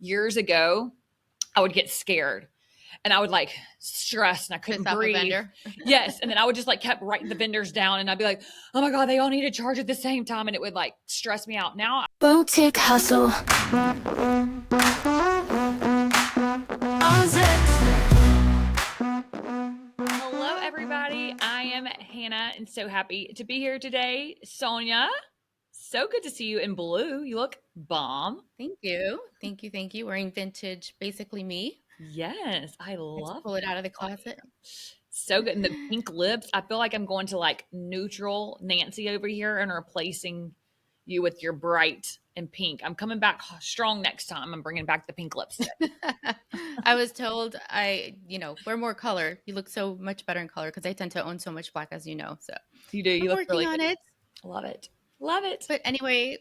years ago, I would get scared and I would like stress and I couldn't Piss off a breathe. vendor. Yes. And then I would just like kept writing the vendors down and I'd be like, oh my God, they all need to charge at the same time. And it would like stress me out. Now, Boutique hustle. hello, everybody. I am Hannah and so happy to be here today. Sonia, so good to see you in blue. You look bomb. Thank you. Thank you. Thank you. Wearing vintage, basically me. Yes, I Had to love pull it out of the closet. So good. And the pink lips. I feel like I'm going to like neutral Nancy over here and replacing you with your bright and pink. I'm coming back strong next time. I'm bringing back the pink lipstick. I was told wear more color. You look so much better in color because I tend to own so much black, as you know. So You do. You I'm look working really on good. it. Love it. Love it. But anyway,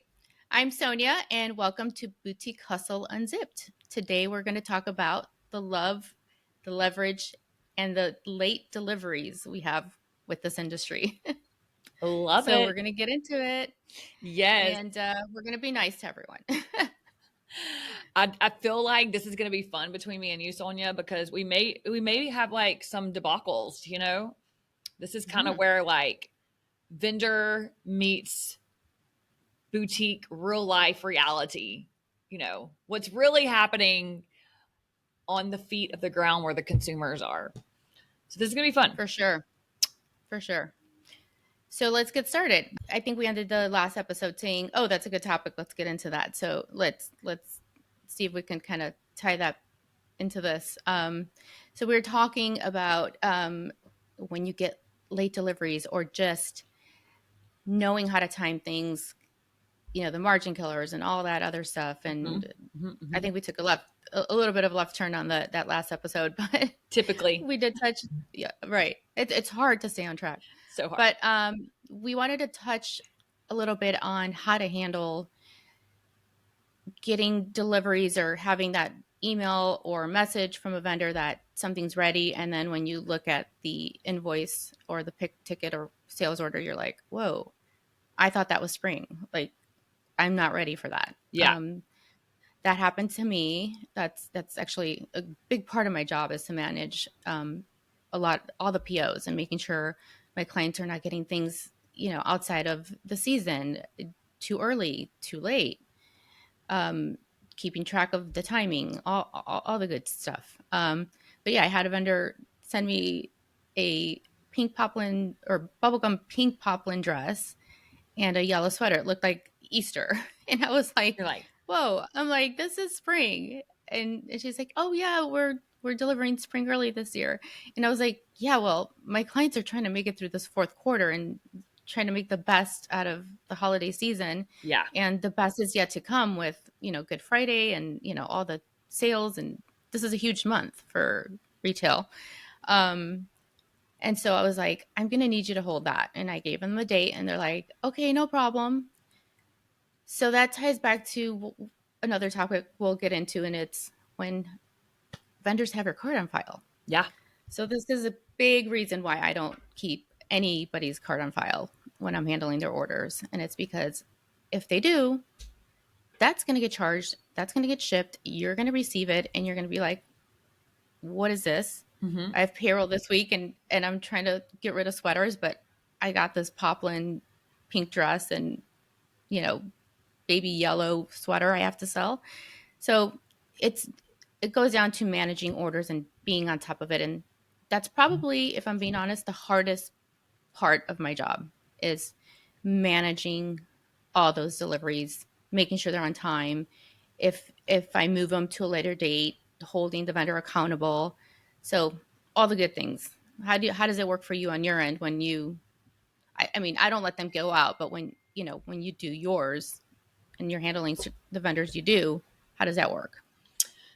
I'm Sonia and welcome to Boutique Hustle Unzipped. Today we're going to talk about the love, the leverage, and the late deliveries we have with this industry. Love So it. we're going to get into it. Yes. And we're going to be nice to everyone. I feel like this is going to be fun between me and you, Sonia, because we may have like some debacles, you know? This is kind of where like vendor meets boutique real life reality, you know, what's really happening on the feet of the ground where the consumers are. So this is going to be fun. For sure. For sure. So let's get started. I think we ended the last episode saying, "Oh, that's a good topic. Let's get into that." So let's see if we can kind of tie that into this. So we were talking about when you get late deliveries or just knowing how to time things, the margin killers and all that other stuff. And I think we took a little bit of a left turn on that last episode, but Typically, we did touch. Yeah, right. It's hard to stay on track. so hard. But we wanted to touch a little bit on how to handle getting deliveries or having that email or message from a vendor that something's ready. And then when you look at the invoice or the pick ticket or sales order, you're like, whoa, I thought that was spring. Like, I'm not ready for that. Yeah. That happened to me. That's actually a big part of my job is to manage all the POs and making sure my clients are not getting things, outside of the season, too early, too late, keeping track of the timing, all the good stuff. But yeah, I had a vendor send me a pink poplin or bubblegum pink poplin dress and a yellow sweater. It looked like Easter. And I was like, You're like, whoa, I'm like, this is spring. And she's like, oh yeah, we're delivering spring early this year. And I was like, yeah, well, my clients are trying to make it through this fourth quarter and trying to make the best out of the holiday season. yeah. And the best is yet to come with, Good Friday and, all the sales. And this is a huge month for retail. And so I was like, I'm going to need you to hold that. And I gave them the date and they're like, okay, no problem. So that ties back to another topic we'll get into, and it's when vendors have your card on file. Yeah. So this is a big reason why I don't keep anybody's card on file when I'm handling their orders. And it's because if they do, that's going to get charged. That's going to get shipped. You're going to receive it. And you're going to be like, what is this? I have payroll this week and I'm trying to get rid of sweaters, but I got this poplin pink dress and, baby yellow sweater I have to sell. So it goes down to managing orders and being on top of it. And that's probably, if I'm being honest, the hardest part of my job is managing all those deliveries, making sure they're on time. If I move them to a later date, holding the vendor accountable. So all the good things. How does it work for you on your end when you, I mean, I don't let them go out, but when you do yours and you're handling the vendors you do, how does that work?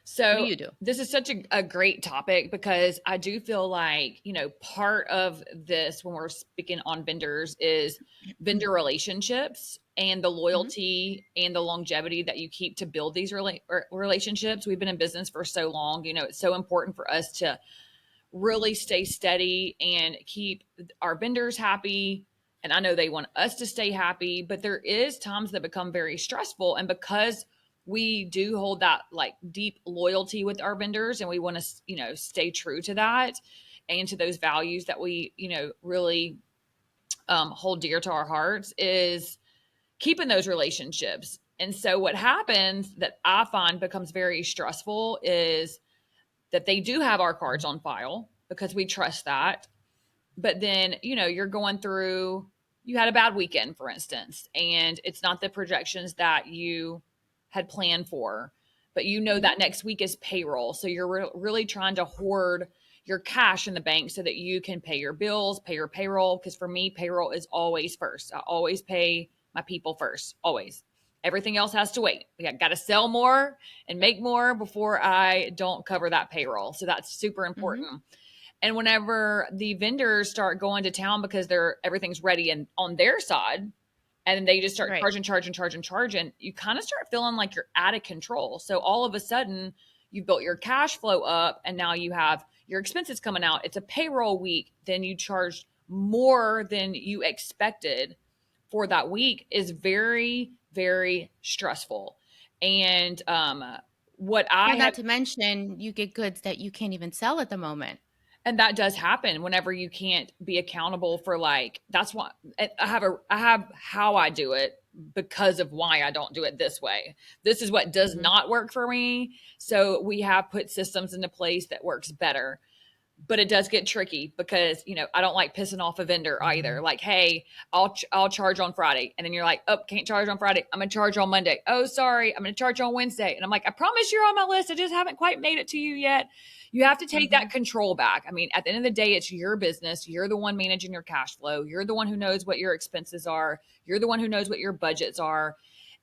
So what do you do? This is such a great topic because I do feel like, part of this when we're speaking on vendors is vendor relationships and the loyalty and the longevity that you keep to build these relationships. We've been in business for so long, it's so important for us to really stay steady and keep our vendors happy. And I know they want us to stay happy, but there is times that become very stressful. And because we do hold that like deep loyalty with our vendors, and we want to, stay true to that and to those values that we, really hold dear to our hearts, is keeping those relationships. And so what happens that I find becomes very stressful is that they do have our cards on file because we trust that. But then, you're going through, you had a bad weekend, for instance, and it's not the projections that you had planned for, but Mm-hmm. that next week is payroll. So you're really trying to hoard your cash in the bank so that you can pay your bills, pay your payroll. Because for me, payroll is always first. I always pay my people first, always. Everything else has to wait. We got to sell more and make more before I don't cover that payroll. So that's super Mm-hmm. important. And whenever the vendors start going to town because everything's ready and on their side, and then they just start Right. charging, you kind of start feeling like you're out of control. So all of a sudden, you've built your cash flow up, and now you have your expenses coming out. It's a payroll week, then you charge more than you expected for that week, is very, very stressful. And what I Well, have, not to mention you get goods that you can't even sell at the moment. and that does happen whenever you can't be accountable for, like, that's why I have how I do it, because of why I don't do it this way. This is what does Mm-hmm. not work for me. So we have put systems into place that works better, but it does get tricky because, I don't like pissing off a vendor either. Like, hey, I'll charge on Friday, and then you're like, oh, can't charge on Friday, I'm gonna charge on Monday, oh sorry, I'm gonna charge on Wednesday, and I'm like, I promise you're on my list, I just haven't quite made it to you yet. You have to take Mm-hmm. that control back. I mean, at the end of the day, it's your business. You're the one managing your cash flow. You're the one who knows what your expenses are. You're the one who knows what your budgets are.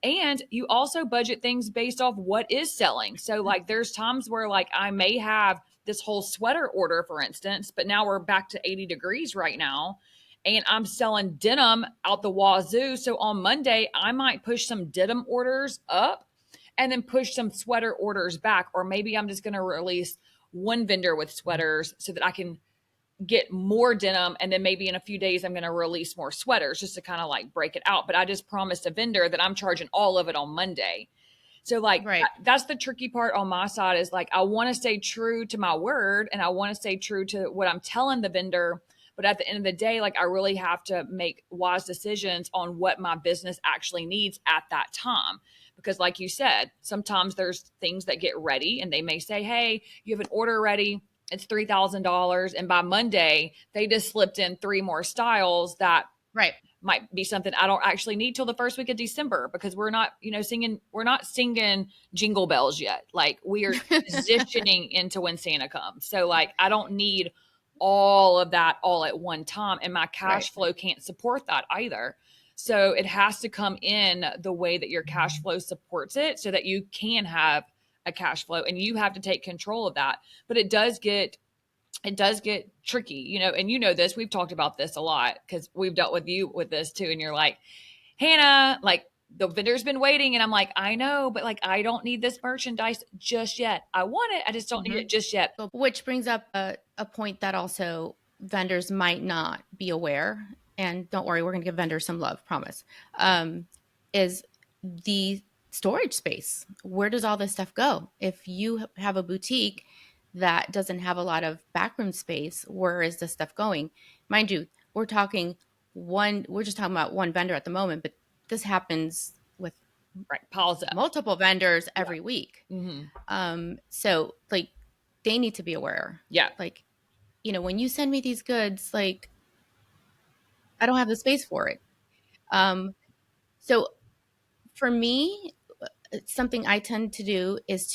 And you also budget things based off what is selling. So, like, there's times where, like, I may have this whole sweater order, for instance, but now we're back to 80 degrees right now, and I'm selling denim out the wazoo. So on Monday, I might push some denim orders up and then push some sweater orders back. Or maybe I'm just going to release one vendor with sweaters so that I can get more denim, and then maybe in a few days I'm going to release more sweaters just to kind of like break it out. But I just promised a vendor that I'm charging all of it on Monday. So, like, Right. that's the tricky part on my side, is like, I want to stay true to my word, and I want to stay true to what I'm telling the vendor. But at the end of the day, like, I really have to make wise decisions on what my business actually needs at that time. Because, like you said, sometimes there's things that get ready, and they may say, hey, you have an order ready, it's $3,000. And by Monday, they just slipped in three more styles that Right. might be something I don't actually need till the first week of December, because we're not singing jingle bells yet. Like, we are positioning into when Santa comes. So, like, I don't need all of that all at one time, and my Right. cash flow can't support that either. So it has to come in the way that your cash flow supports it, so that you can have a cash flow, and you have to take control of that. But it does get tricky, and this, we've talked about this a lot because we've dealt with you with this too. And you're like, Hannah, like, the vendor's been waiting. And I'm like, I know, but, like, I don't need this merchandise just yet. I want it. I just don't need Mm-hmm. it just yet. So, which brings up a point that also vendors might not be aware. And don't worry, we're going to give vendors some love, promise. Is the storage space. Where does all this stuff go? If you have a boutique that doesn't have a lot of backroom space, where is this stuff going? Mind you, we're just talking about one vendor at the moment, but this happens with Right. Pause up. multiple vendors Yeah. every week. Mm-hmm. So like they need to be aware. Yeah. Like, when you send me these goods, like I don't have the space for it. Um, so for me, something I tend to do is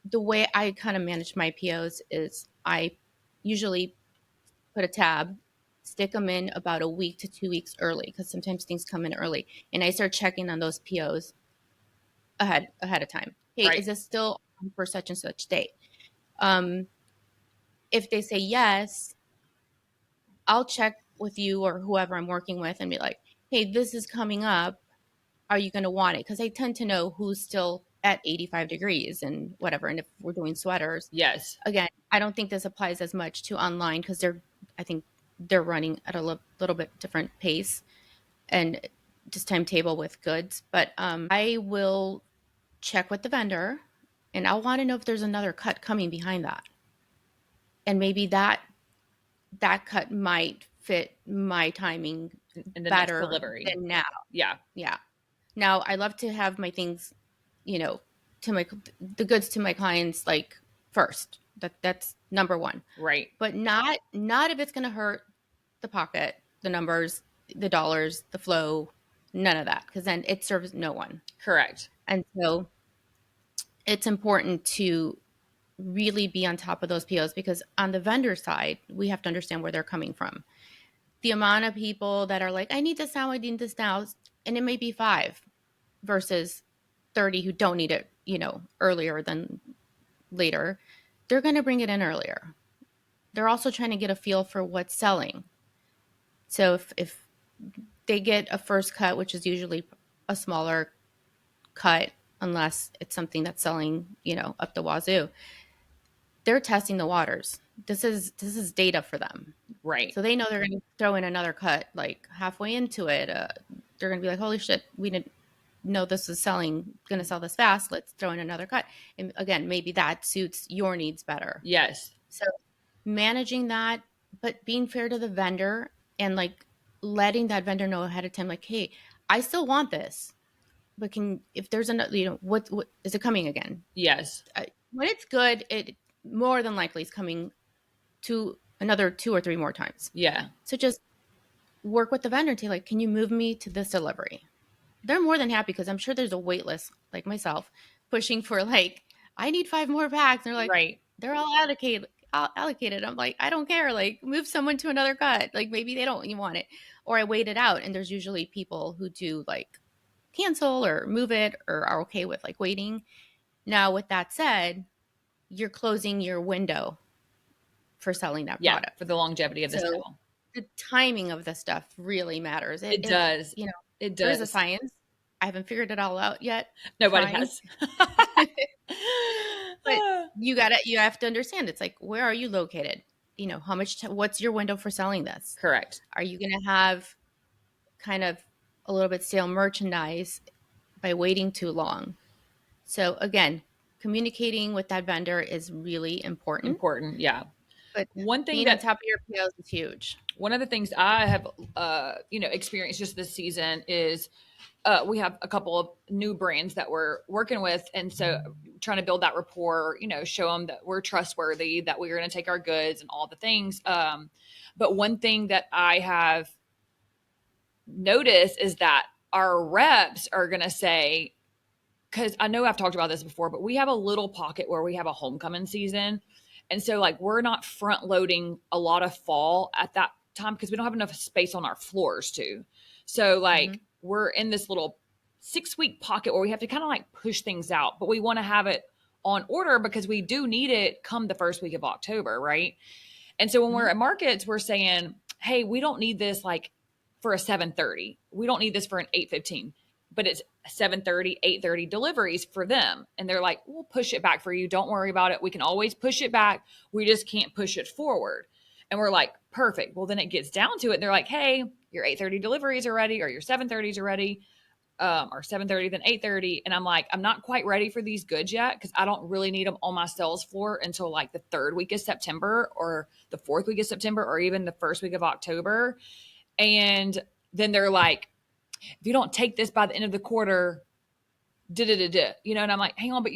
the way I kind of manage my POs is I usually put a tab, stick them in about a week to 2 weeks early because sometimes things come in early, and I start checking on those POs ahead of time. Hey, Right. is this still on for such and such date? Um, if they say yes, I'll check with you or whoever I'm working with and be like, hey, this is coming up. Are you going to want it? Because I tend to know who's still at 85 degrees and whatever. And if we're doing sweaters, Yes. again, I don't think this applies as much to online because I think they're running at a little bit different pace and just timetable with goods. But I will check with the vendor, and I'll want to know if there's another cut coming behind that. And maybe that cut might fit my timing in the next better delivery. than now. Yeah. Yeah. Now, I love to have my things, you know, to my the goods to my clients like first. That's number one. Right. But not if it's going to hurt the pocket, the numbers, the dollars, the flow, none of that, because then it serves no one. Correct. And so it's important to really be on top of those POs, because on the vendor side, we have to understand where they're coming from. The amount of people that are like, I need this now, I need this now, and it may be 5 versus 30 who don't need it, earlier than later. They're going to bring it in earlier. They're also trying to get a feel for what's selling. So if they get a first cut, which is usually a smaller cut, unless it's something that's selling, up the wazoo, they're testing the waters. This is data for them. Right. So they know they're going to throw in another cut like halfway into it. They're going to be like, holy shit, we didn't know this is going to sell this fast. Let's throw in another cut. And again, maybe that suits your needs better. Yes. So managing that, but being fair to the vendor and like letting that vendor know ahead of time, like, hey, I still want this, but if there's another, what is it coming again? Yes. When it's good, it more than likely is coming to another 2 or 3 more times. Yeah. So just work with the vendor to like, can you move me to this delivery? They're more than happy, because I'm sure there's a wait list like myself pushing for like, I need 5 more packs. And they're like, Right. they're all allocated. I'm like, I don't care. Like, move someone to another cut. Like, maybe they don't want it. Or I wait it out. And there's usually people who do like cancel or move it or are okay with like waiting. Now, with that said, you're closing your window for selling that product. For the longevity of the So sale. the timing of the stuff really matters. It does. It does. There's a science. I haven't figured it all out yet. Nobody has. But you have to understand, it's like, where are you located? How much, what's your window for selling this? Correct. Are you going to have kind of a little bit stale merchandise by waiting too long? So again, communicating with that vendor is really important. Yeah. But one thing being on top of your POs is huge. One of the things I have, experienced just this season is we have a couple of new brands that we're working with. And so trying to build that rapport, show them that we're trustworthy, that we're going to take our goods and all the things. But one thing that I have noticed is that our reps are going to say, because I know I've talked about this before, but we have a little pocket where we have a homecoming season. And so like, we're not front loading a lot of fall at that time because we don't have enough space on our floors to. So like, we're in this little 6-week pocket where we have to kind of like push things out, but we want to have it on order because we do need it come the first week of October. Right. And so when we're at markets, we're saying, hey, we don't need this like for a 7:30. We don't need this for an 8:15, but it's 7:30, 8:30 deliveries for them. And they're like, we'll push it back for you. Don't worry about it. We can always push it back. We just can't push it forward. And we're like, perfect. Well, then it gets down to it. They're like, hey, your 8:30 deliveries are ready, or your 7:30s are ready, or 7:30, then 8:30. And I'm like, I'm not quite ready for these goods yet because I don't really need them on my sales floor until like the 3rd week of September or the 4th week of September or even the 1st week of October. And then they're like, if you don't take this by the end of the quarter, and I'm like, hang on, but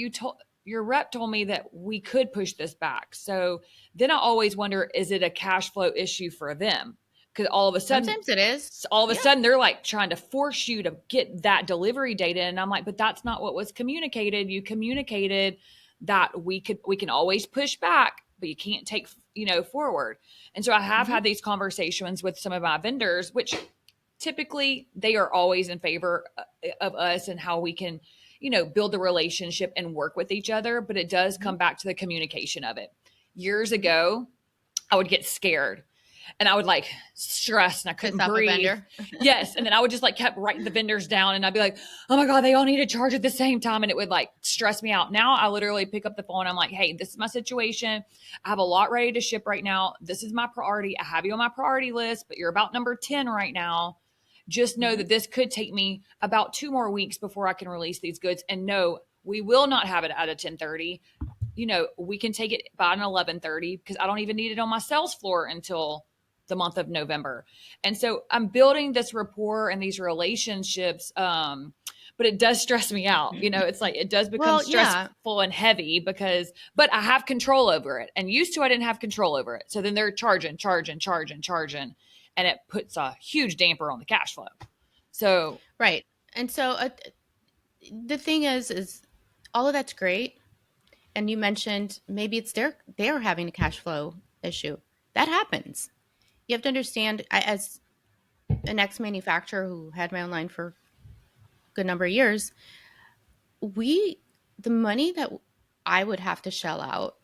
your rep told me that we could push this back. So then I always wonder, is it a cash flow issue for them? Because all of a sudden, sometimes it is. All of a sudden, they're like trying to force you to get that delivery data, and I'm like, but that's not what was communicated. You communicated that we can always push back, but you can't take forward. And so I have had these conversations with some of my vendors, which typically they are always in favor of us and how we can build a relationship and work with each other. But it does come back to the communication of it. Years ago, I would get scared and I would like stress and I couldn't breathe. Yes. And then I would just like kept writing the vendors down and I'd be like, oh my God, they all need to charge at the same time. And it would like stress me out. Now I literally pick up the phone. I'm like, hey, this is my situation. I have a lot ready to ship right now. This is my priority. I have you on my priority list, but you're about number 10 right now. Just know that this could take me about 2 more weeks before I can release these goods. And no, we will not have it at a 10:30. We can take it by an 11:30 because I don't even need it on my sales floor until the month of November. And so I'm building this rapport and these relationships. But it does stress me out. It's like it does become Well, yeah, stressful and heavy but I have control over it. And used to, I didn't have control over it. So then they're charging. And it puts a huge damper on the cash flow. So, right. And so the thing is all of that's great. And you mentioned maybe it's they're having a cash flow issue. That happens. You have to understand, as an ex-manufacturer who had my own line for a good number of years, the money that I would have to shell out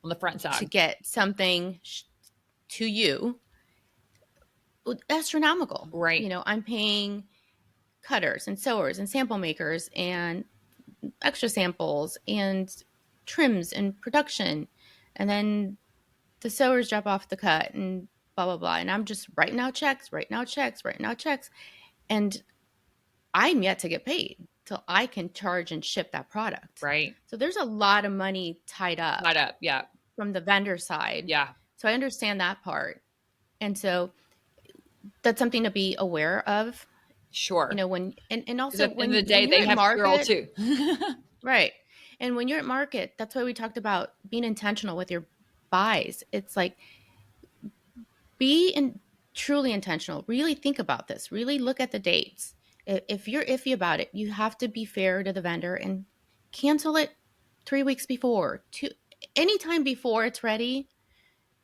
on the front to side, get something to you, astronomical. right? I'm paying cutters and sewers and sample makers and extra samples and trims and production, and then the sewers drop off the cut and blah blah blah, and I'm just writing out checks, and I'm yet to get paid till I can charge and ship that product. Right. So there's a lot of money tied up Tied up. Yeah. from the vendor side. Yeah. So I understand that part. And so that's something to be aware of. Sure. When and Because also at the end of the when day, you're they at have payroll market, too. right. And when you're at market, that's why we talked about being intentional with your buys. It's like truly intentional. Really think about this. Really look at the dates. If you're iffy about it, you have to be fair to the vendor and cancel it 3 weeks before. Anytime before it's ready,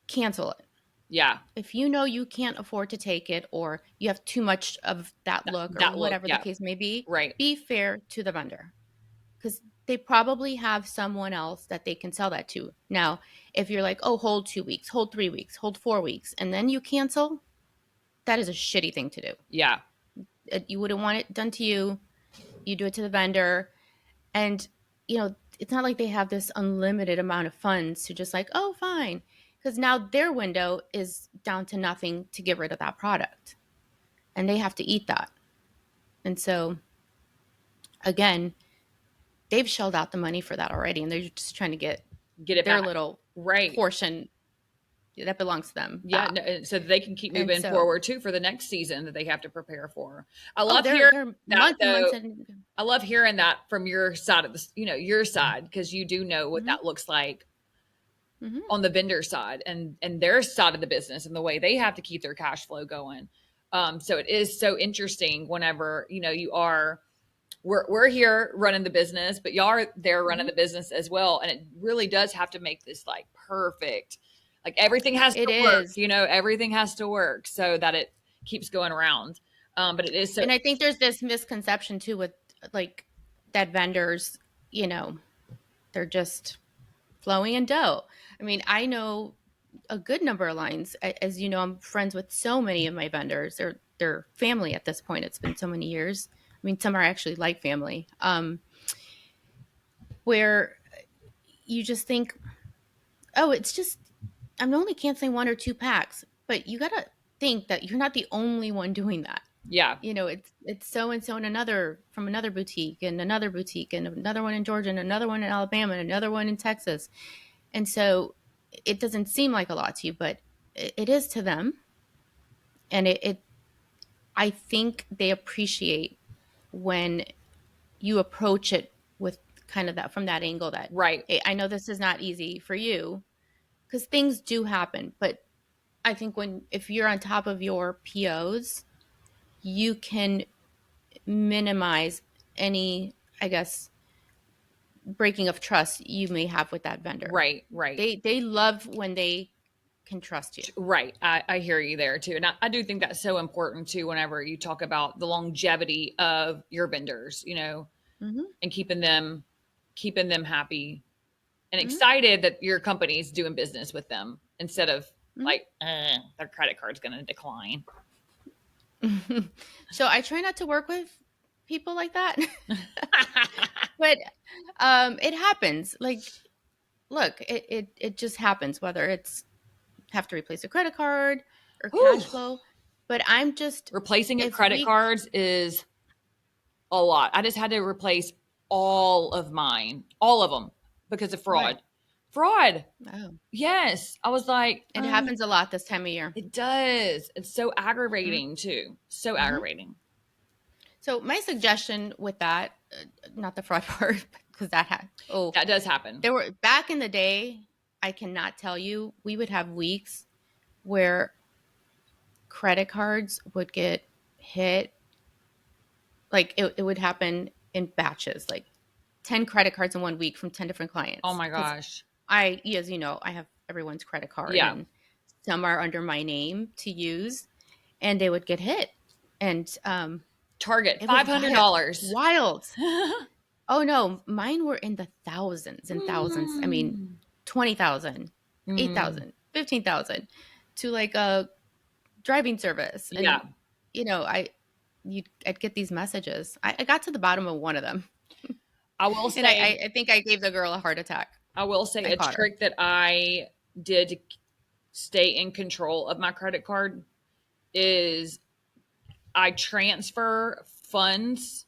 cancel it. Yeah. If you know you can't afford to take it, or you have too much of that look, or That look. whatever the Yeah. case may Right. be fair to the vendor, because they probably have someone else that they can sell that to. Now, if you're like, oh, hold 2 weeks, hold 3 weeks, hold 4 weeks, and then you cancel, that is a shitty thing to do. Yeah. You wouldn't want it done to you. You do it to the vendor. And, it's not like they have this unlimited amount of funds to just like, oh, fine. Because now their window is down to nothing to get rid of that product. And they have to eat that. And so, again, they've shelled out the money for that already. And they're just trying to get it their back. little Right. portion that belongs to them. Yeah. Back. No, so they can keep moving forward too for the next season that they have to prepare for. I love hearing that though. I love hearing that from your side of your side, because you do know what that looks like on the vendor side and their side of the business and the way they have to keep their cash flow going. So it is so interesting whenever, we're here running the business, but y'all are there running the business as well. And it really does have to make this like perfect, like everything has to work, everything has to work so that it keeps going around. But it is so. And I think there's this misconception too with like that vendors, they're just flowing in dough. I mean, I know a good number of lines. As you know, I'm friends with so many of my vendors. They're family at this point. It's been so many years. I mean, some are actually like family. Where you just think, oh, it's just, I'm only canceling 1 or 2 packs. But you got to think that you're not the only one doing that. Yeah. It's so and so in from another boutique and another boutique and another one in Georgia and another one in Alabama and another one in Texas. And so it doesn't seem like a lot to you, but it is to them. And I think they appreciate when you approach it with kind of that from that angle that, right. Hey, I know this is not easy for you, because things do happen. But I think if you're on top of your POs, you can minimize any, I guess, breaking of trust you may have with that vendor. Right. They love when they can trust you. Right. I hear you there too. And I do think that's so important too, whenever you talk about the longevity of your vendors, and keeping them happy and excited that your company is doing business with them, instead of like, their credit card's going to decline. So I try not to work with people like that. But it happens. Like, look, it just happens, whether it's have to replace a credit card or cash flow. But I'm just replacing credit cards is a lot. I just had to replace all of mine, all of them, because of Why? fraud. Fraud. Oh, Yes. I was like, it happens a lot this time of year. it does. It's so aggravating Mm-hmm. too. So Mm-hmm. aggravating. So my suggestion with that, not the fraud part, because That does happen. there were back in the day. I cannot tell you. We would have weeks where credit cards would get hit. Like it would happen in batches, like 10 credit cards in 1 week from 10 different Oh clients. my Because gosh. as you know, I have everyone's credit card Yeah. and some are under my name to use, and they would get hit. And Target, it was $500. wild. Oh no, mine were in the thousands and thousands. I mean, Mm. 20,000, Mm. 8,000, 15,000 to like a driving service. Yeah. And I'd get these messages. I got to the bottom of one of them. I will And say, I think I gave the girl a heart attack. I a caught her. trick that I did to stay in control of my credit card is I transfer funds.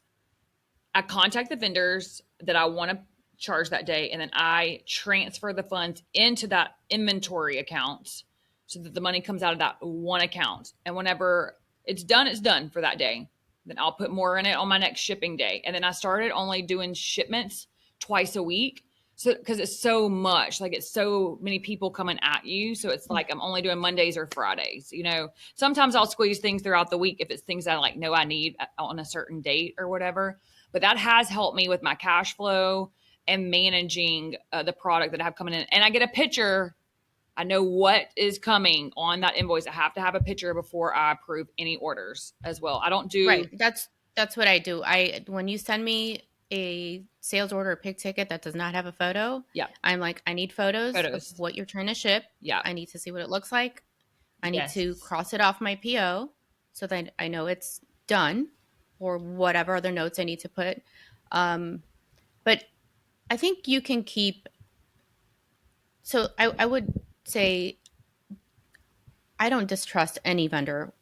I contact the vendors that I want to charge that day, and then I transfer the funds into that inventory account so that the money comes out of that one account. And whenever it's done for that day. Then I'll put more in it on my next shipping day. And then I started only doing shipments twice a week. So, because it's so much, like it's so many people coming at you. So it's like I'm only doing Mondays or Fridays. Sometimes I'll squeeze things throughout the week if it's things I like know I need on a certain date or whatever. But that has helped me with my cash flow and managing the product that I have coming in. And I get a picture. I know what is coming on that invoice. I have to have a picture before I approve any orders as well. I don't Right. do, That's what I do. When you send me a sales order or pick ticket that does not have a photo, yeah, I'm like, I need photos of photos. what you're trying to ship. Yeah. I need to see what it looks like. I need to Yes. cross it off my PO so that I know it's done, or whatever other notes I need to put. But I think you can keep. So I would say I don't distrust any vendor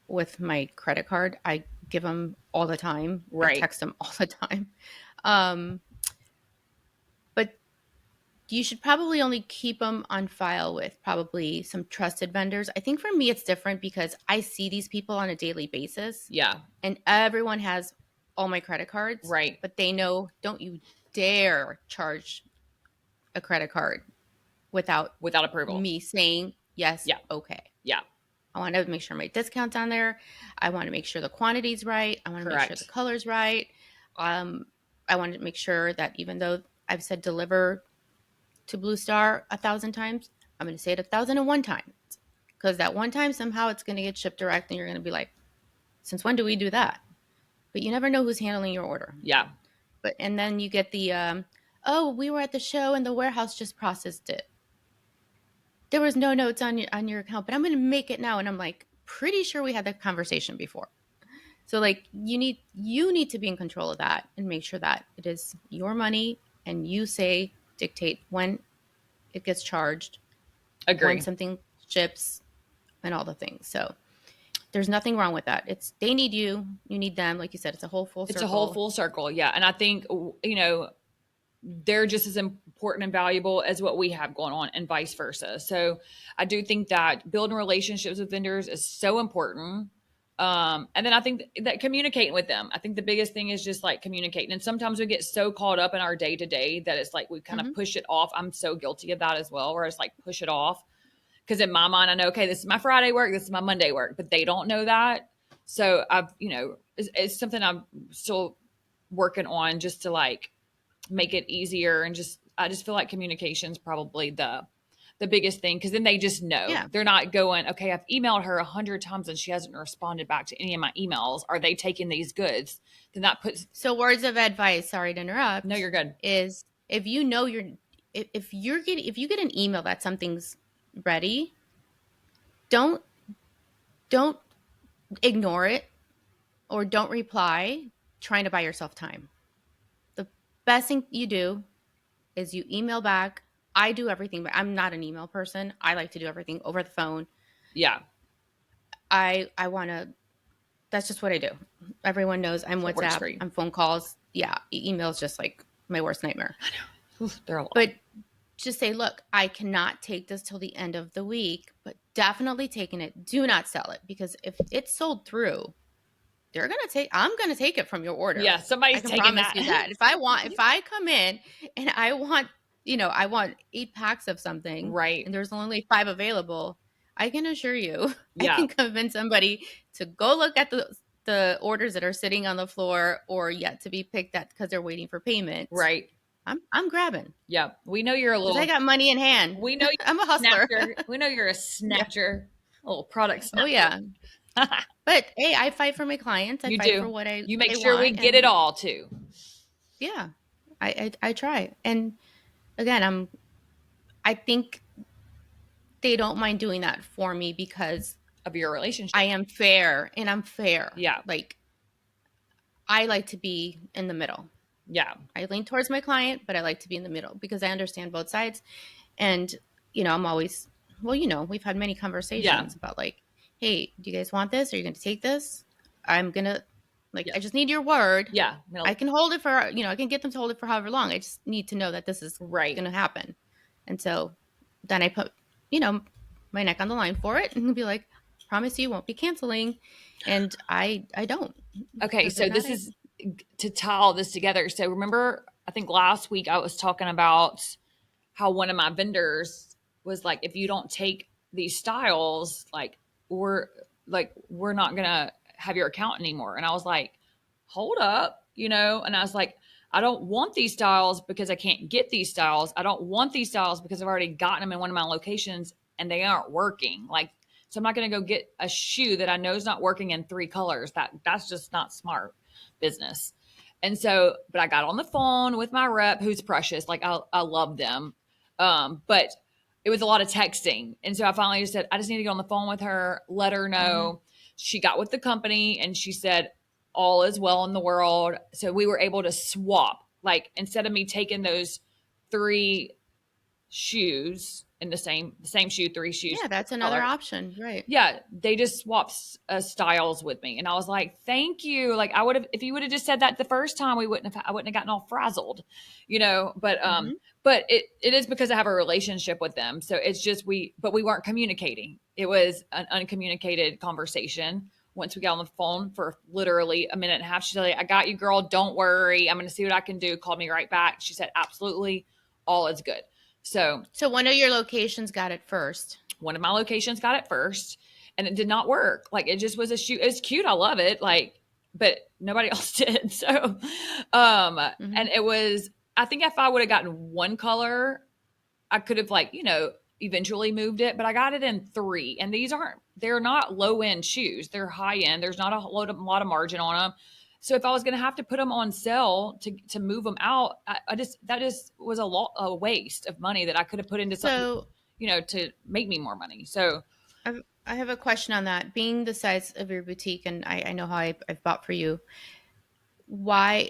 with my credit card. I give them all the time. I Right. text them all the time. Um, but you should probably only keep them on file with probably some trusted vendors. I think for me, it's different because I see these people on a daily basis, Yeah. and everyone has all my credit cards, Right. but they know, don't you dare charge a credit card without Without approval. me saying, yes, Yeah. okay. Yeah. I want to make sure my discount's on there. I want to make sure the quantity's right. I want to make sure the Correct. color's right. Um, I want to make sure that even though I've said deliver to Blue Star 1,000 times, I'm going to say it 1,001 times, because that one time somehow it's going to get shipped direct, and you're going to be like, since when do we do that? But you never know who's handling your order. Yeah. And then you get the oh, we were at the show and the warehouse just processed it. There was no notes on your account, but I'm going to make it now. And I'm like, pretty sure we had that conversation before. So like you need to be in control of that and make sure that it is your money, and you dictate when it gets charged, when Agree. something ships, and all the things. So there's nothing wrong with that. They need you, you need them. Like you said, it's a whole full It's a whole circle. full circle. Yeah. And I think, they're just as important and valuable as what we have going on and vice versa. So I do think that building relationships with vendors is so important. And then I think that communicating with them, I think the biggest thing is just like communicating. And sometimes we get so caught up in our day to day that it's like we kind of Mm-hmm. push it off. I'm so guilty of that as well, where it's like push it off. Because in my mind, I know, okay, this is my Friday work, this is my Monday work, but they don't know that. So it's something I'm still working on just to like make it easier. And I just feel like communication's probably the biggest thing, because then they just know. Yeah. They're not going, okay, I've emailed her 100 times and she hasn't responded back to any of my emails. Are they taking these goods? Then that puts. So words of advice, sorry to No, interrupt, you're good. is if you know you're if you get an email that something's ready, don't don't ignore it, or don't reply trying to buy yourself time. The best thing you do is you email back. I do everything, but I'm not an email person. I like to do everything over the phone. Yeah. I want to That's just what I do. Everyone knows I'm It works WhatsApp, for you. I'm phone calls. yeah, email's just like my worst nightmare. Oof, they're a lot. But just say, look, I cannot take this till the end of the week, but definitely taking it. Do not sell it, because if it's sold through, I'm gonna take it from your order. Yeah, I somebody's can taking promise that. you that. If I come in and I want 8 packs of something Right. and there's only 5 available, I can assure you, I Yeah. can convince somebody to go look at the orders that are sitting on the floor or yet to be picked at because they're waiting for payment. Right. I'm grabbing Yeah. We know you're a because I little, got money in hand. we know I'm a you're a hustler. snatcher. We know you're a Yeah. snatcher, a little product Oh snatcher. yeah. But hey, I fight for my clients. I You fight for do. what You make they sure we want, get it and all too, yeah, I try. And again, I think they don't mind doing that for me because of your relationship. I am fair and I'm fair. Yeah. Like I like to be in the middle. Yeah. I lean towards my client, but I like to be in the middle because I understand both sides. And I'm always, well, we've had many Yeah. conversations about like, hey, do you guys want this? Are you going to take this? I'm going to like, Yeah. I just need your word. Yeah. I can hold it for, I can get them to hold it for however long. I just need to know that this is Right. going to happen. And so then I put, you know, my neck on the line for it and be like, promise you won't be canceling. And I don't. Okay. Because if So not, this is to tie all this together. So remember, I think last week I was talking about how one of my vendors was like, if you don't take these styles, we're we're not gonna have your account anymore. And I was like, hold up, and I was like, I don't want these styles because I can't get these styles. I don't want these styles because I've already gotten them in one of my locations and they aren't working. So I'm not gonna go get a shoe that I know is not working in 3 colors. That's just not smart business. And so, but I got on the phone with my rep, who's precious. Like I love them, but it was a lot of texting. And so I finally just said, I just need to get on the phone with her, let her mm-hmm. know. She got with the company and she said, all is well in the world. So we were able to swap. Like instead of me taking those 3 shoes in the same shoe, 3 shoes, Yeah, that's another color. option. Right. Yeah, they just swapped styles with me, and I was like, "Thank you." Like I would have, if you would have just said that the first time, I wouldn't have gotten all frazzled, But Mm-hmm. but it is because I have a relationship with them, so it's just but we weren't communicating. It was an uncommunicated conversation. Once we got on the phone for literally a minute and a half, she said, "I got you, girl. Don't worry. I'm going to see what I can do." Called me right back. She said, "Absolutely, all is good." So one of your locations got it first. one of my locations got it first and it did not work. Like it just was a shoe. It's cute. I love it. But nobody else did. So, Mm-hmm. and it was, I think if I would have gotten 1 color, I could have eventually moved it, but I got it in 3 and they're not low end shoes. They're high end. There's not a lot of margin on them. So if I was going to have to put them on sale to move them out, that just was a waste of money that I could have put into something, So to make me more money. So I have a question on that. Being the size of your boutique, and I know how I've bought for you, why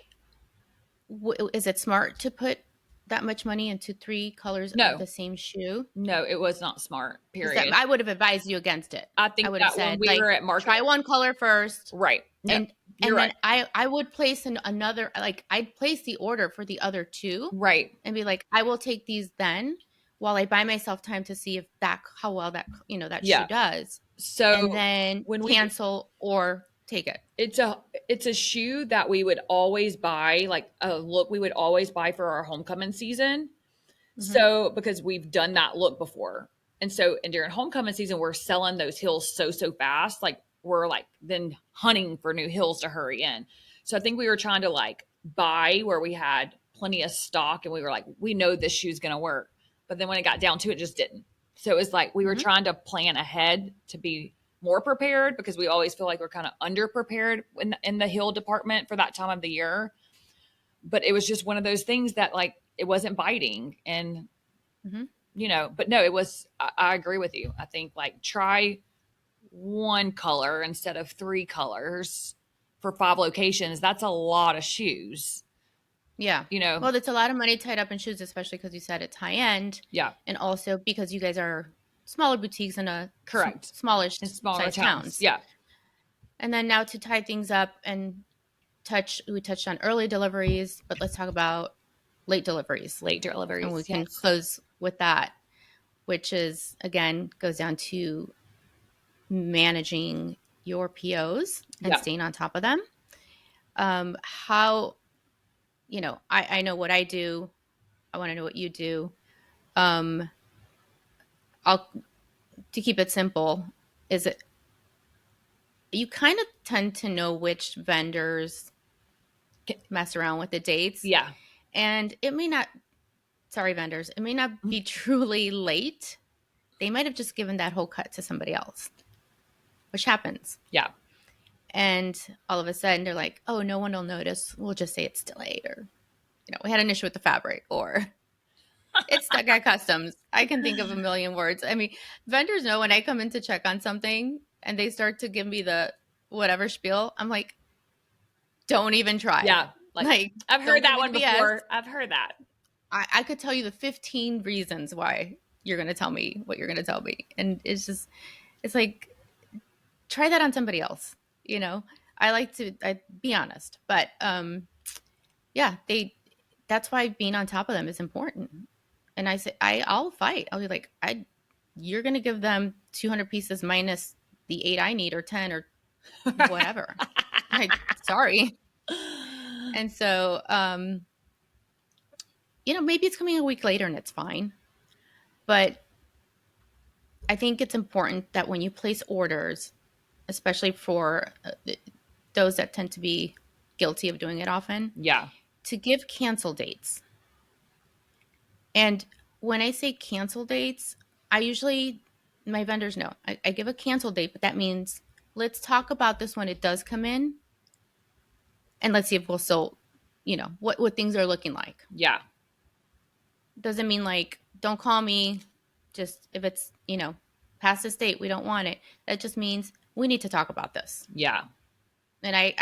is it smart to put that much money into 3 colors of no, the same shoe? no, it was not smart, Because that period. I would have advised you against it. I I think would have that when said, we like, were at market, try 1 color first, right. No, and you're then right. I would place another, like, I'd place the order for the other 2 Right. and be like, I will take these then while I buy myself time to see if how well that shoe Yeah. does, and So then when we cancel or take it. it's a shoe that we would always buy, like a look we would always buy for our homecoming season. Mm-hmm. So because we've done that look before. And during homecoming season, we're selling those heels so fast. Like we're then hunting for new heels to hurry in. So I think we were trying to buy where we had plenty of stock and we were like, we know this shoe's gonna work. But then when it got down to it, just didn't. So it was like we were Mm-hmm. trying to plan ahead to be more prepared because we always feel like we're kind of underprepared in the heel department for that time of the year. But it was just one of those things that it wasn't biting. And Mm-hmm. but no, it was, I agree with you. I think try 1 color instead of 3 colors for 5 locations. That's a lot of shoes, Yeah. Well, that's a lot of money tied up in shoes, especially because you said it's high end, yeah, and also because you guys are smaller boutiques in a correct. smallish In smaller size towns. towns. Yeah. And then now to tie things up and touched on early deliveries, but let's talk about late deliveries. Late And we deliveries, can yes. close with that, which is again goes down to managing your POs and Yeah. staying on top of them. How, I know what I do. I want to know what you do. Um, I'll to keep it simple. Is it you kind of tend to know which vendors mess around with the dates, Yeah. and it may not. Sorry, vendors. It may not be truly late. They might have just given that whole cut to somebody else, which happens. Yeah. And all of a sudden, they're like, "Oh, no one will notice. We'll just say it's delayed," or we had an issue with the fabric, or it's stuck at customs. I can think of a million words. I mean, vendors know when I come in to check on something and they start to give me the whatever spiel. I'm like, don't even try. Yeah. Like, Like, I've don't heard give that me the one BS. before. I've heard that. I could tell you the 15 reasons why you're going to tell me what you're going to tell me. And it's like, try that on somebody else. I like to be honest, but yeah, that's why being on top of them is important. And I say, I'll fight. I'll be like, you're going to give them 200 pieces minus the 8 I need, or 10, or whatever. Like, sorry. And so, maybe it's coming a week later and it's fine. But I think it's important that when you place orders, especially for those that tend to be guilty of doing it often, Yeah. to give cancel dates. And when I say cancel dates, my vendors know. I give a cancel date, but that means let's talk about this when it does come in, and let's see if we'll still, what things are looking like. Yeah. Doesn't mean like, don't call me, just if it's, past this date, we don't want it. That just means we need to talk about this. Yeah. And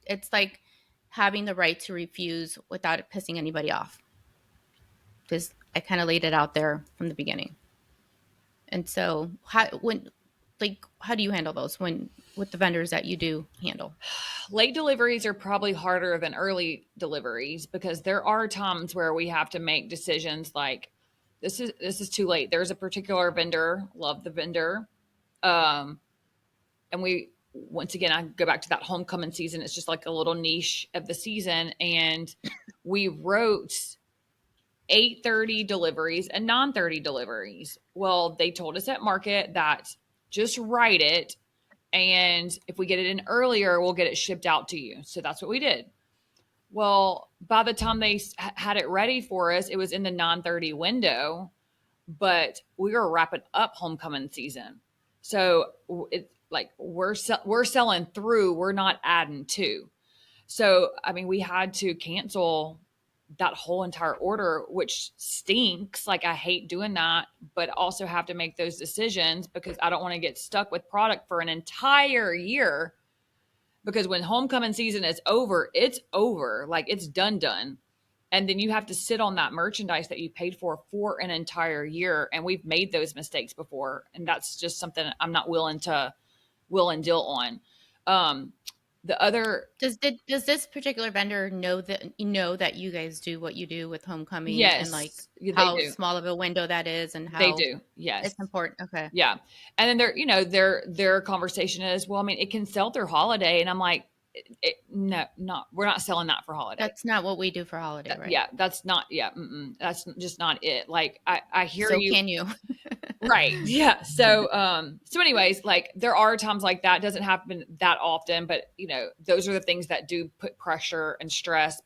it's like having the right to refuse without it pissing anybody off. Because I kind of laid it out there from the beginning. And so how do you handle those with the vendors that you do handle? Late deliveries are probably harder than early deliveries because there are times where we have to make decisions like this is too late. There's a particular vendor, love the vendor. Um, and we once again I go back to that homecoming season. It's just like a little niche of the season. And we wrote 8:30 deliveries and 9:30 deliveries. Well, they told us at market that just write it, and if we get it in earlier, we'll get it shipped out to you. So that's what we did. Well, by the time they had it ready for us, it was in the 9:30 window, but we were wrapping up homecoming season. So it's like we're selling through, we're not adding to. So, I mean, we had to cancel that whole entire order, which stinks. Like, I hate doing that, but also have to make those decisions because I don't want to get stuck with product for an entire year. Because when homecoming season is over, it's over. Like, it's done. And then you have to sit on that merchandise that you paid for an entire year. And we've made those mistakes before. And that's just something I'm not willing to deal on. Um, the other Does this particular vendor know that you guys do what you do with homecoming, and like Yes, yeah, they how do. small of a window that is and They how do. Yes. it's important? Okay. Yeah. And then their conversation is, well, I mean, it can sell through holiday, and I'm like, no, not we're not selling that for holiday. That's not what we do for holiday, right? Yeah, that's not. Yeah, that's just not it. Like I hear So you. can you? Right. Yeah. So anyways, like there are times like that. It doesn't happen that often, but those are the things that do put pressure and stress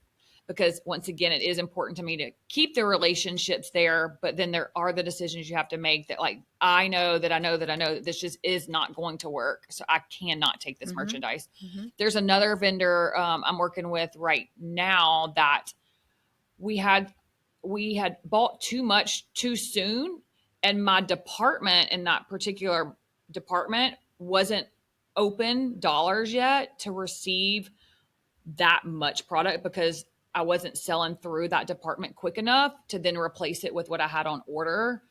because once again, it is important to me to keep the relationships there, but then there are the decisions you have to make that like I know that this just is not going to work. So I cannot take this Mm-hmm. merchandise. Mm-hmm. There's another vendor I'm working with right now that we had bought too much too soon, and my department in that particular department wasn't open dollars yet to receive that much product because I wasn't selling through that department quick enough to then replace it with what I had on order.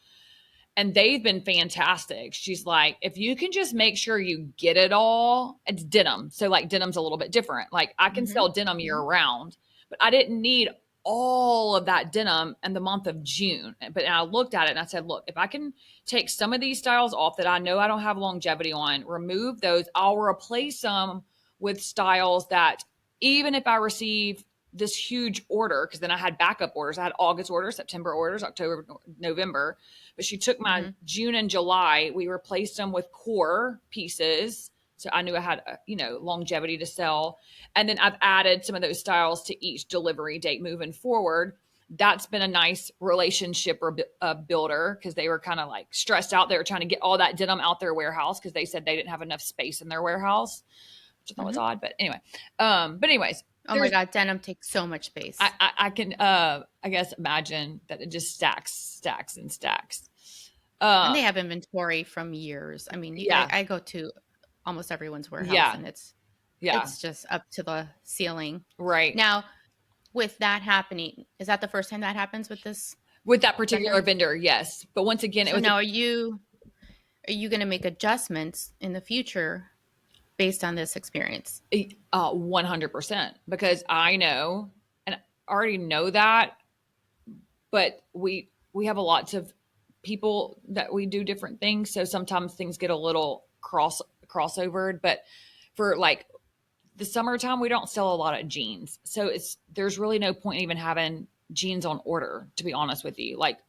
And they've been fantastic. She's like, if you can just make sure you get it all, it's denim. So like denim's a little bit different. Like I can Mm-hmm. sell denim year Mm-hmm. round, but I didn't need all of that denim in the month of June. But I looked at it and I said, look, if I can take some of these styles off that I know I don't have longevity on, remove those, I'll replace them with styles that even if I receive this huge order, because then I had backup orders. I had August orders, September orders, October, November. But she took my Mm-hmm. June and July. We replaced them with core pieces. So I knew I had, longevity to sell. And then I've added some of those styles to each delivery date moving forward. That's been a nice relationship builder because they were kind of like stressed out. They were trying to get all that denim out their warehouse because they said they didn't have enough space in their warehouse, which I thought was Mm-hmm. odd. But anyway, anyways, Oh my there's God, denim takes so much space. I can I guess imagine that it just stacks and stacks. And Uh they have inventory from years. I mean, yeah, I go to almost everyone's warehouse, yeah, and yeah, it's just up to the ceiling. right. Now, with that happening, is that the first time that happens with this With that particular vendor? vendor, yes. But once again, it So was now are you going to make adjustments in the future based on this experience? 100% because I know and I already know that, but we have a lots of people that we do different things, so sometimes things get a little crossovered. But for like the summertime, we don't sell a lot of jeans. So there's really no point in even having jeans on order, to be honest with you. Like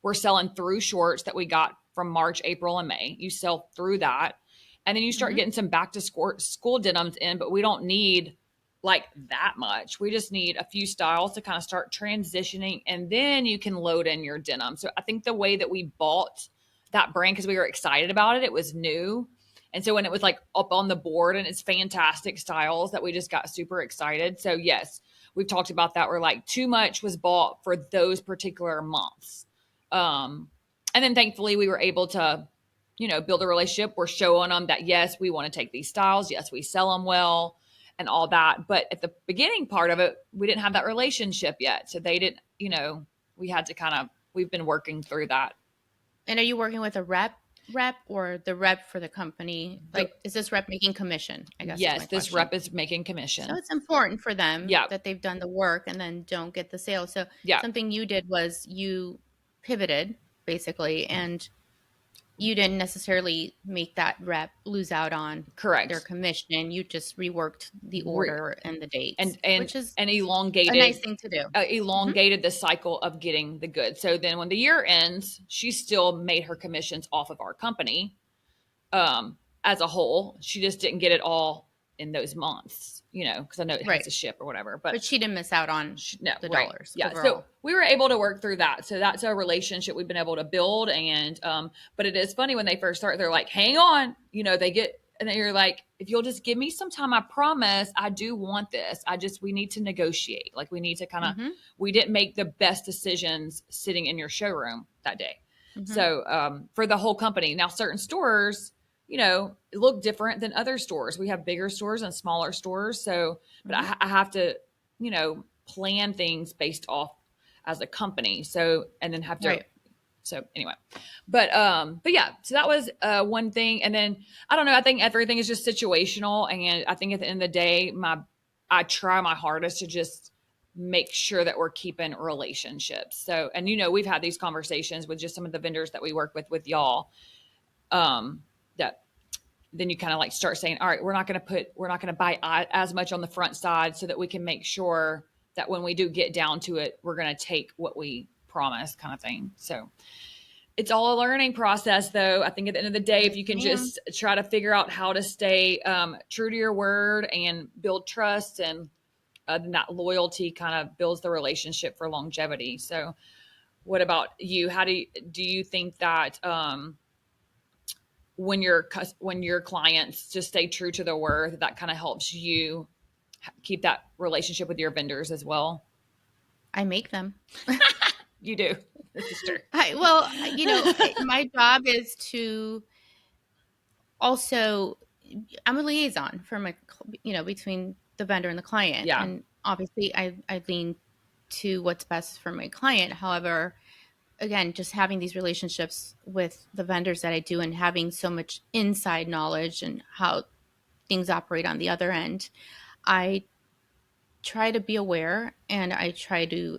we're selling through shorts that we got from March, April, and May. You sell through that. And then you start Mm-hmm. getting some back to school denims in, but we don't need like that much. We just need a few styles to kind of start transitioning, and then you can load in your denim. So I think the way that we bought that brand, because we were excited about it, it was new. And so when it was like up on the board and it's fantastic styles that we just got super excited. So yes, we've talked about that. Where like too much was bought for those particular months. Um, and then thankfully we were able to, build a relationship. We're showing them that yes, we want to take these styles. Yes, we sell them well and all that. But at the beginning part of it, we didn't have that relationship yet. So they didn't, we had to we've been working through that. And are you working with a rep or the rep for the company? The, Like, is this rep making commission? I guess is yes, my this question. rep is making So commission. it's important for them Yeah. that they've done the work and then don't get the sale. So Yeah. something you did was you pivoted basically, and you didn't necessarily make that rep lose out on their Correct. commission. You just reworked the Re- order and the dates, and and which is and a nice elongated thing to do. Hmm. elongated the cycle of getting the goods. So then when the year ends, she still made her commissions off of our company as a whole. She just didn't get it all in those months, because I know it has Right. to ship or whatever. But But she didn't miss out on no, the right. dollars Yeah. So overall. we were able to work through that. So that's a relationship we've been able to build. And, but it is funny when they first start, they're like, hang on, they get, and then you're like, if you'll just give me some time, I promise I do want this. We need to negotiate. Like we need to Hmm. we didn't make the best decisions sitting in your showroom that day. Hmm. So, for the whole company, now certain stores, look different than other stores. We have bigger stores and smaller stores. So, but Hmm. I have to, plan things based off as a company. So, and then have to, Right. so anyway, but yeah, so that was one thing. And then I don't know, I think everything is just situational. And I think at the end of the day, I try my hardest to just make sure that we're keeping relationships. So, and we've had these conversations with just some of the vendors that we work with y'all, that then you kind of like start saying, all right, we're not going to buy as much on the front side so that we can make sure that when we do get down to it, we're going to take what we promise, kind of thing. So it's all a learning process, though. I think at the end of the day, if Yes, you can ma'am. just try to figure out how to stay true to your word and build trust, and that loyalty kind of builds the relationship for longevity. So what about you? How do you think that when your clients just stay true to their word, that kind of helps you keep that relationship with your vendors as well? I make them. You do. This is true. Well, my job is to also, I'm a liaison for between the vendor and the client. Yeah. And obviously I lean to what's best for my client. However, again, just having these relationships with the vendors that I do and having so much inside knowledge and how things operate on the other end, I try to be aware and I try to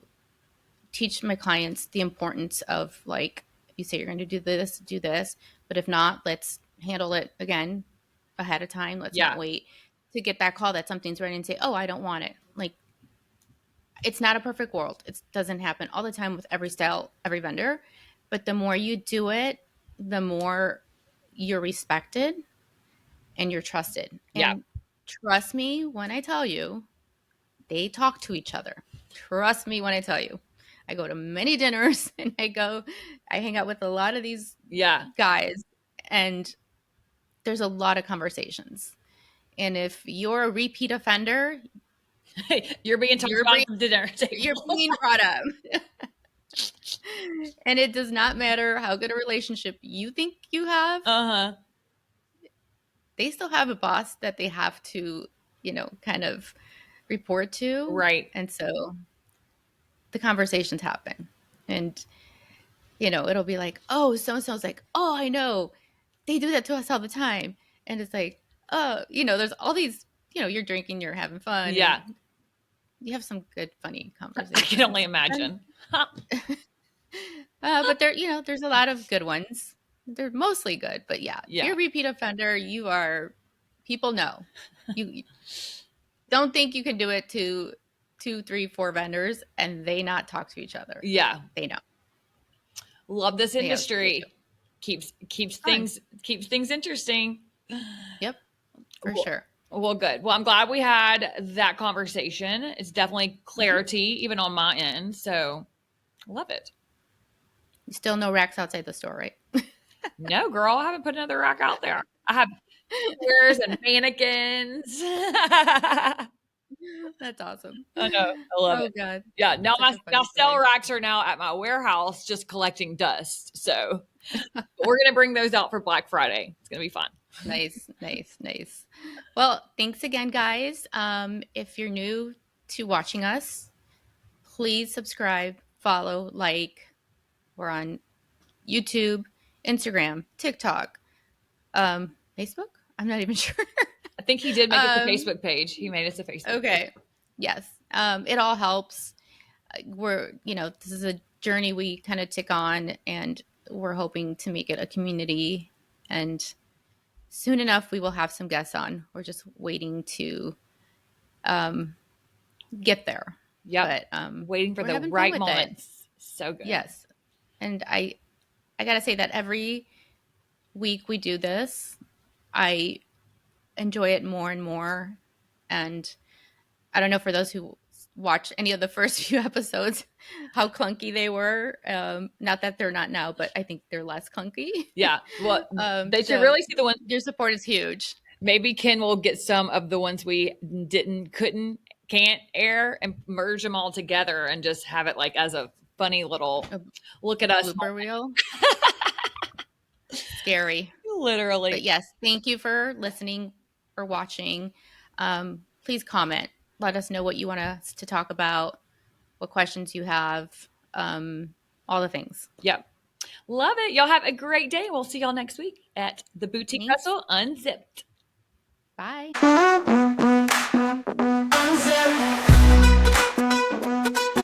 teach my clients the importance of, like, you say you're going to do this, but if not, let's handle it again ahead of time. Let's not Yeah. wait to get that call that something's ready and say, oh, I don't want it. Like, it's not a perfect world. It doesn't happen all the time with every style, every vendor. But the more you do it, the more you're respected and you're trusted. Yeah. And trust me when I tell you, they talk to each other. Trust me when I tell you. I go to many dinners and I hang out with a lot of these Yeah. guys, and there's a lot of conversations. And if you're a repeat offender, You're being talked about at the dinner you're table. being brought up. And it does not matter how good a relationship you think you have. Uh-huh. They still have a boss that they have to, kind of report to. Right. And so the conversations happen. And, it'll be like, oh, so-and-so's like, oh, I know. They do that to us all the time. And it's like, oh, there's all these, you're drinking, you're having fun. Yeah. And you have some good, funny I conversations. can only imagine. But there's a lot of good ones. They're mostly good, but yeah, if you're a repeat offender, people know. You don't think you can do it to 2, 3, 4 vendors and they not talk to each other. Yeah. They know. Love this industry. They Keeps things interesting. Yep. For sure. Well, good. Well, I'm glad we had that conversation. It's definitely clarity, even on my end. So love it. Still no racks outside the store, right? No, girl, I haven't put another rack out there. I have chairs and mannequins. That's awesome. I know. I love it. Oh, God. Yeah. Now Such cell racks are now at my warehouse just collecting dust. So we're going to bring those out for Black Friday. It's going to be fun. Nice. Well, thanks again, guys. If you're new to watching us, please subscribe, follow, like. We're on YouTube, Instagram, TikTok, Facebook. I'm not even sure. I think he did make us a Facebook page. He made us a Facebook okay. page. Yes. It all helps. This is a journey we kind of tick on, and we're hoping to make it a community. And soon enough, we will have some guests on. We're just waiting to get there. Yeah. But waiting for the right moments. So good. Yes. And I got to say that every week we do this, I enjoy it more and more. And I don't know, for those who watch any of the first few episodes, how clunky they were. Not that they're not now, but I think they're less clunky. Yeah. Well, they should really see the ones. Your support is huge. Maybe Ken will get some of the ones we can't air and merge them all together and just have it like as a funny little look at us blooper reel. Scary. Literally. But yes, thank you for listening or watching. Please comment. Let us know what you want us to talk about, what questions you have, all the things. Yep. Love it. Y'all have a great day. We'll see y'all next week at the Boutique Hustle Unzipped. Bye. Unzipped.